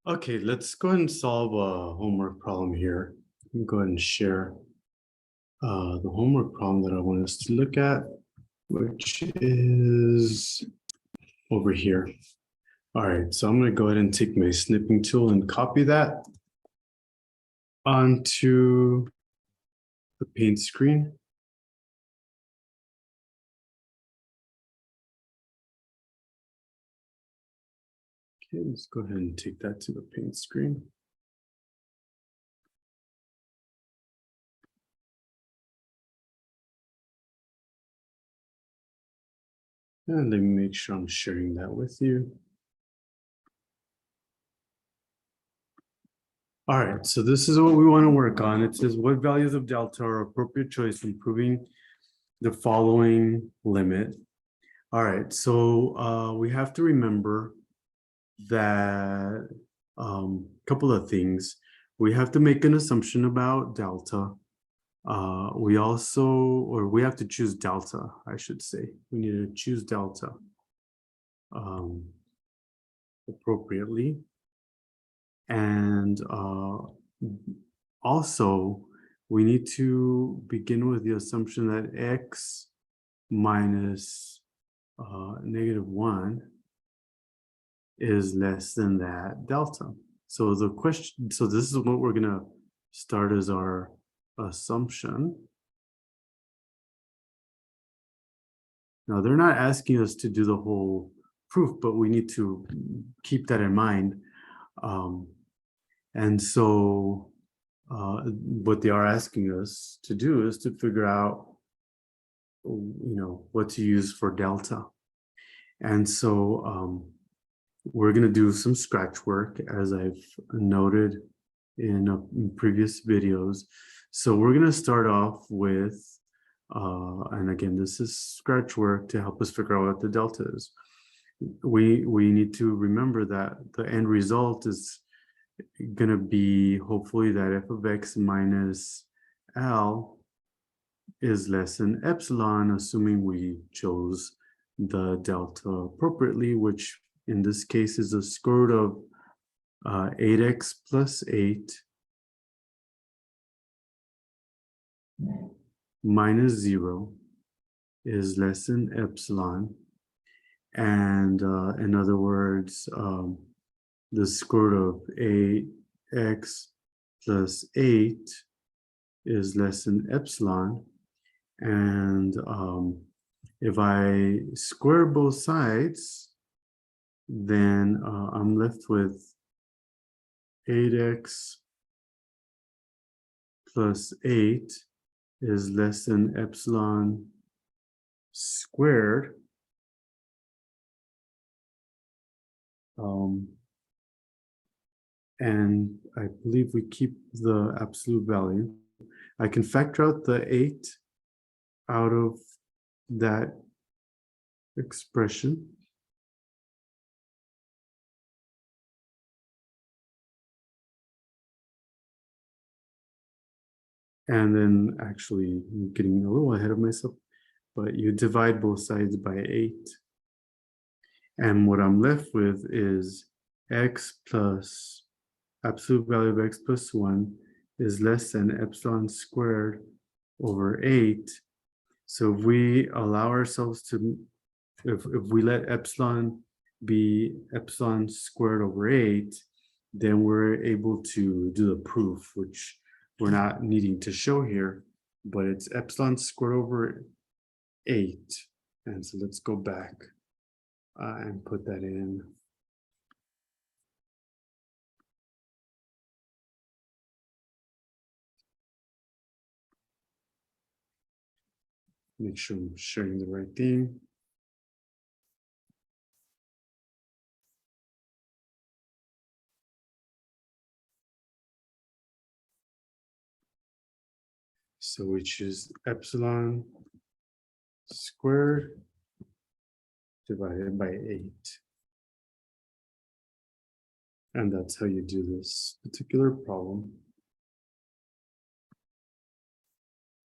Okay, let's go ahead and solve a homework problem here. Let me go ahead and share the homework problem that I want us to look at, which is over here. All right, so I'm going to go ahead and take my snipping tool and copy that onto the paint screen. Okay, let's go ahead and take that to the paint screen. And let me make sure I'm sharing that with you. All right, so this is what we want to work on. It says what values of delta are appropriate choice in proving the following limit. All right, so we have to remember that couple of things. We have to make an assumption about delta. We have to choose delta, I should say. We need to choose delta appropriately. And also, we need to begin with the assumption that x minus -1 is less than that delta. So the question, so this is what we're gonna start as our assumption. Now they're not asking us to do the whole proof, but we need to keep that in mind. And so what they are asking us to do is to figure out, what to use for delta. And so we're going to do some scratch work, as I've noted in previous videos. So we're going to start off with, and again, this is scratch work to help us figure out what the delta is. We need to remember that the end result is going to be hopefully that f of x minus L is less than epsilon, assuming we chose the delta appropriately, which in this case is the square root of 8x plus 8 minus 0 is less than epsilon. And in other words, the square root of 8x plus 8 is less than epsilon. And if I square both sides, then I'm left with 8x plus 8 is less than epsilon squared. And I believe we keep the absolute value. I can factor out the 8 out of that expression. And then actually, I'm getting a little ahead of myself, but you divide both sides by 8. And what I'm left with is x plus absolute value of x plus 1 is less than epsilon squared over 8. So if we allow ourselves to, if we let epsilon be epsilon squared over 8, then we're able to do the proof, which we're not needing to show here, but it's epsilon squared over 8. And so let's go back and put that in. Make sure I'm sharing the right thing. So we choose epsilon squared divided by 8. And that's how you do this particular problem.